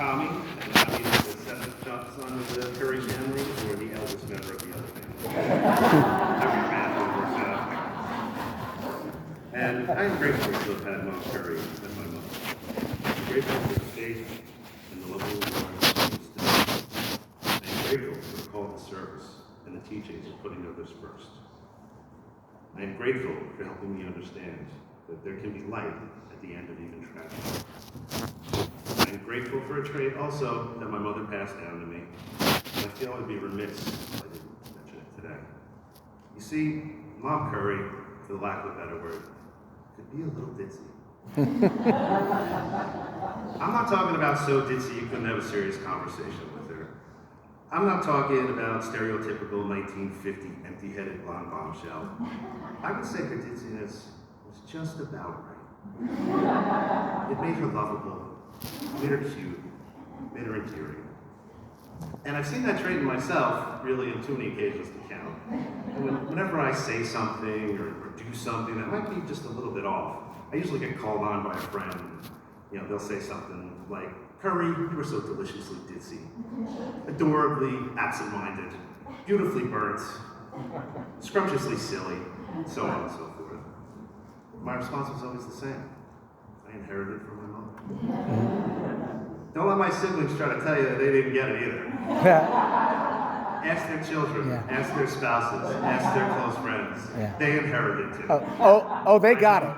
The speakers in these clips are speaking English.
Tommy, and Tommy is the seventh son of the Curry family, or the eldest member of the other family. Every family works out. And I'm grateful to have had Mom Curry as my mother. I'm grateful for the faith and the love of the Lord. I'm grateful for the call to service and the teachings of putting others first. I am grateful for helping me understand that there can be light at the end of even tragedy. I am grateful for a trait also that my mother passed down to me, and I feel I'd be remiss if I didn't mention it today. You see, Mom Curry, for the lack of a better word, could be a little ditzy. I'm not talking about so ditzy you couldn't have a serious conversation with her. I'm not talking about stereotypical 1950 empty-headed blonde bombshell. I would say her ditziness was just about right. It made her lovable, made her cute, made her endearing. And I've seen that trait in myself, really, on too many occasions to count. And whenever I say something or do something that might be just a little bit off, I usually get called on by a friend. You know, they'll say something like, "Curry, you were so deliciously ditzy, adorably absent-minded, beautifully burnt, scrumptiously silly," so on and so forth. My response was always the same. I inherited it from my mother. Don't let my siblings try to tell you that they didn't get it either. Ask their children, ask their spouses, ask their close friends. Yeah. They inherited it too. Oh, they got it.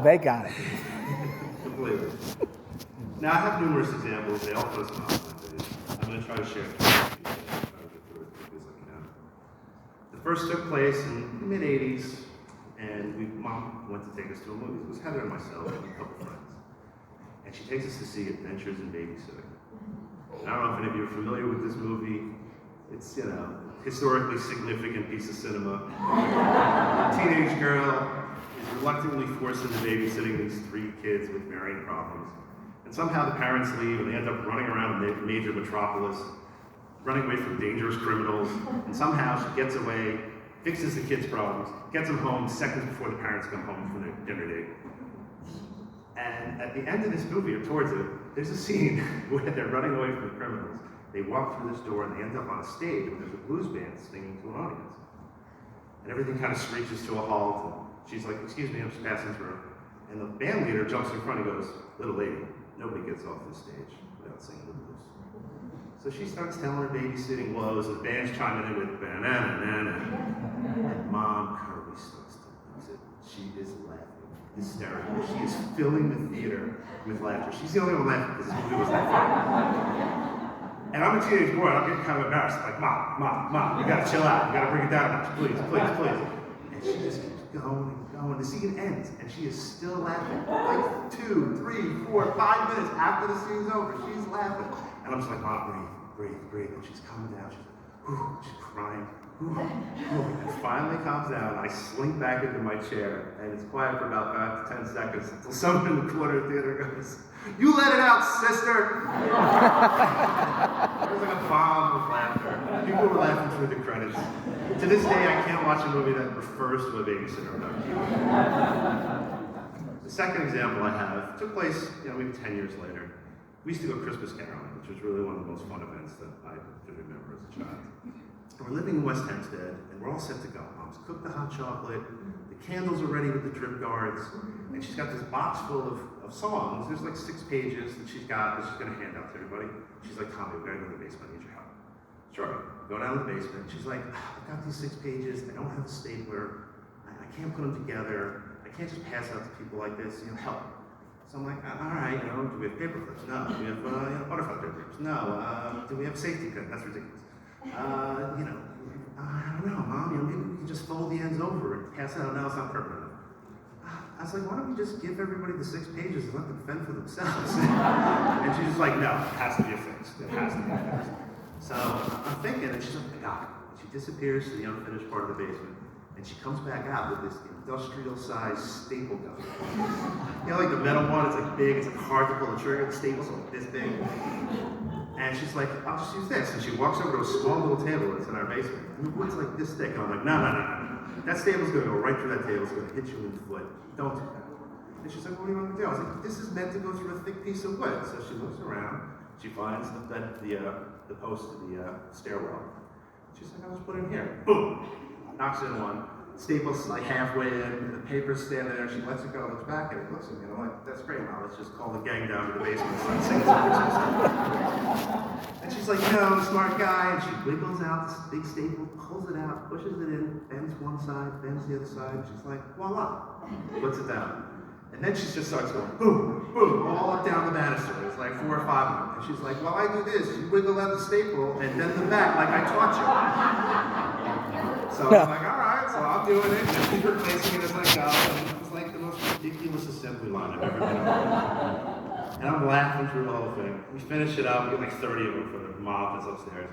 They got it. Completely. Now I have numerous examples. They all post on my page. I'm going to try to share them. Try to get through it as quickly as I can. The first took place in the mid-'80s, and Mom went to take us to a movie. It was Heather and myself and a couple friends. And she takes us to see Adventures in Babysitting. And I don't know if any of you are familiar with this movie. It's, you know, historically significant piece of cinema. A teenage girl is reluctantly forced into babysitting these 3 kids with varying problems. And somehow the parents leave and they end up running around a major metropolis, running away from dangerous criminals. And somehow she gets away, fixes the kids' problems, gets them home seconds before the parents come home from their dinner date. And at the end of this movie, or towards it, there's a scene where they're running away from the criminals. They walk through this door and they end up on a stage where there's a blues band singing to an audience. And everything kind of screeches to a halt. And she's like, "Excuse me, I'm just passing through." And the band leader jumps in front and goes, "Little lady, nobody gets off this stage without singing the blues." So she starts telling her babysitting woes, and the band's chiming in with "ba-na-na-na-na." And Mom Curry starts to lose it. She is laughing hysterically. She is filling the theater with laughter. She's the only one laughing because this movie was that funny. And I'm a teenage boy, and I'm getting kind of embarrassed. Like, Mom, you gotta chill out. You gotta bring it down a notch, please. And she just keeps going and going. The scene ends, and she is still laughing. Like 2, 3, 4, 5 minutes after the scene's over, she's laughing. And I'm just like, "Mom, breathe. And she's coming down. She's like, whew, she's crying. Whew. And finally calms down. I slink back into my chair, and it's quiet for about 5 to 10 seconds until someone in the corner of the theater goes, "You let it out, sister!" There was like a bomb of laughter. People were laughing through the credits. To this day, I can't watch a movie that refers to a babysitter without giggling. The second example I have took place, maybe 10 years later. We used to go Christmas caroling, which was really one of the most fun events that I could remember as a child. And we're living in West Hempstead, and we're all set to go. Mom's cooked the hot chocolate, the candles are ready with the drip guards, and she's got this box full of songs. There's like 6 pages that she's got that she's gonna hand out to everybody. She's like, "Tommy, we gotta go to the basement, I need your help." Sure, we go down to the basement. She's like, "I've got these 6 pages, I don't have a stapler, I can't put them together, I can't just pass out to people like this, help." So I'm like, "All right, do we have paper clips? No. Do we have butterfly paper clips? No. Do we have safety pin? That's ridiculous. I don't know, Mom, maybe we can just fold the ends over and pass it out. No, it's not perfect enough." I was like, "Why don't we just give everybody the 6 pages and let them fend for themselves?" And she's just like, "No, it has to be fixed. It has to be fixed." So I'm thinking, and she's like, "I got it." She disappears to the unfinished part of the basement, and she comes back out with this industrial-sized staple gun. Like the metal one, it's like big, it's like hard to pull the trigger. The staple's like this big. And she's like, "I'll just use this." And she walks over to a small little table that's in our basement. And the wood's like this thick. And I'm like, no. That stable's gonna go right through that table. It's gonna hit you in the foot. Don't do that. And she's like, what do you want me to do? I was like, this is meant to go through a thick piece of wood. So she looks around, she finds the post of the stairwell. She's like, I'll just put it in here. Boom! Knocks in one. Staples like halfway in, the paper's standing there, she lets it go, looks back at it, looks at me, and I'm like, that's great, Mom, let's just call the gang down to the basement and start singing some Christmas. And she's like, no, smart guy, and she wiggles out this big staple, pulls it out, pushes it in, bends one side, bends the other side, and she's like, voila, puts it down. And then she just starts going, boom, boom, all up down the banister. There's like 4 or 5 of them. And she's like, well, I do this, you wiggle out the staple, and then the back, like I taught you. So I'm like, all right, so I'm doing it, and she's replacing it as I go, and it was like the most ridiculous assembly line I've ever been on. And I'm laughing through the whole thing. We finish it up, we get like 30 of them for the mob that's upstairs.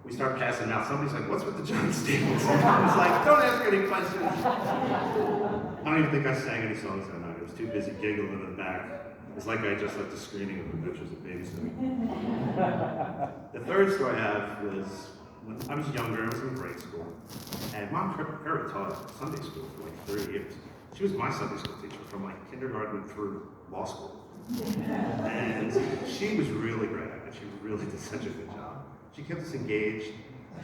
We start passing out. Somebody's like, what's with the giant staples? I was like, don't ask any questions. I don't even think I sang any songs that night. I was too busy giggling in the back. It's like I just left a screening of the Pictures of babysitting. The third story I have was when I was younger, I was in grade school, and Mom Perry taught Sunday school for like 30 years. She was my Sunday school teacher from like kindergarten through law school. And she was really great at it. She really did such a good job. She kept us engaged.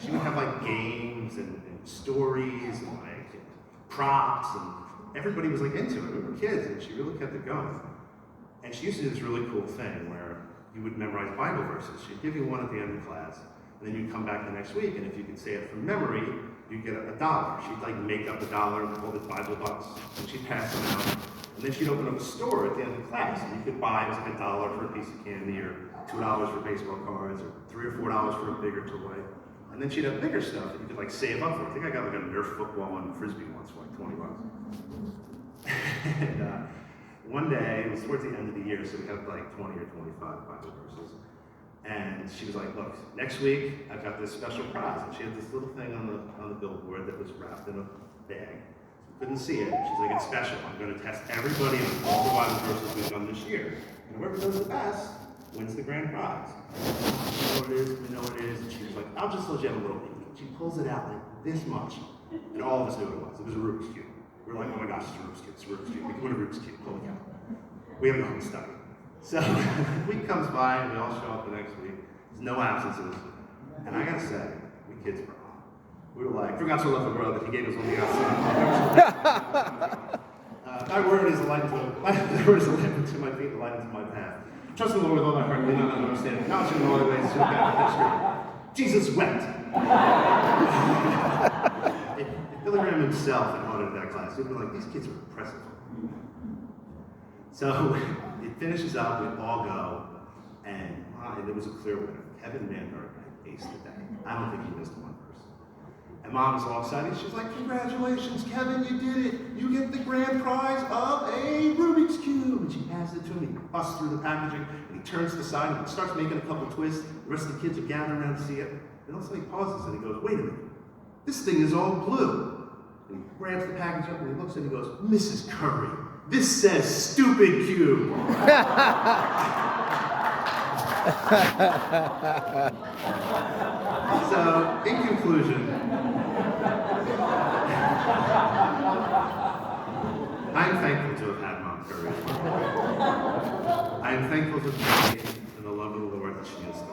She would have like games and stories and like props, and everybody was like into it. We were kids, and she really kept it going. And she used to do this really cool thing where you would memorize Bible verses. She'd give you one at the end of class, and then you'd come back the next week, and if you could say it from memory, you'd get $1. She'd like make up $1 and call it Bible bucks, and she'd pass them out. And then she'd open up a store at the end of class, and you could buy, it was like $1 for a piece of candy, or $2 for baseball cards, or $3 or $4 for a bigger toy. And then she'd have bigger stuff that you could like save up for. I think I got like a Nerf football and Frisbee once for like $20. And one day, it was towards the end of the year, so we had like 20 or 25 Bible verses. And she was like, look, next week, I've got this special prize. And she had this little thing on the billboard that was wrapped in a bag. So we couldn't see it. She's like, it's special. I'm going to test everybody on all the Bible verses we've done this year. And whoever does the best wins the grand prize. We know it is. And she was like, I'll just let you have a little peek. She pulls it out like this much. And all of us knew what it was. It was a Rubik's Cube. We were like, oh my gosh, it's a Rubik's Cube. It's a Rubik's Cube. We can win a Rubik's Cube. Holy cow. We have to go home and study. So a week comes by, and we all show up the next week. There's no absences. And I gotta say, we kids were on. We were like, forgot to love the world that he gave us when we got saved. Thy word is a light unto my feet, a light unto my path. Trust in the Lord with all thy heart, lean on thy understanding. Acknowledge him in all thy ways, so Jesus wept. If Billy Graham himself had audited that class, he'd be like, these kids are impressive. So it finishes up, we all go, and there was a clear winner. Kevin Manberg aced the day. I don't think he missed one person. And Mom was all excited. She's like, congratulations, Kevin, you did it. You get the grand prize of a Rubik's Cube. And she passes it to him. He busts through the packaging, and he turns to the side, and he starts making a couple twists. The rest of the kids are gathering around to see it. And all of a sudden he pauses, and he goes, wait a minute. This thing is all blue. And he grabs the package up, and he looks, and he goes, Mrs. Curry, this says stupid cube. So, in conclusion, I am thankful to have had Mom Curry. I am thankful for the faith and the love of the Lord that she instilled.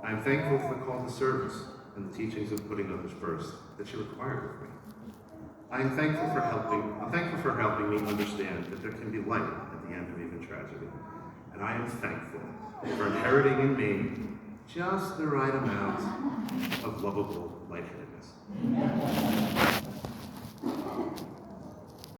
I am thankful for the call to service and the teachings of putting others first that she required of me. I'm thankful for helping me understand that there can be light at the end of even tragedy. And I am thankful for inheriting in me just the right amount of lovable lightheadedness.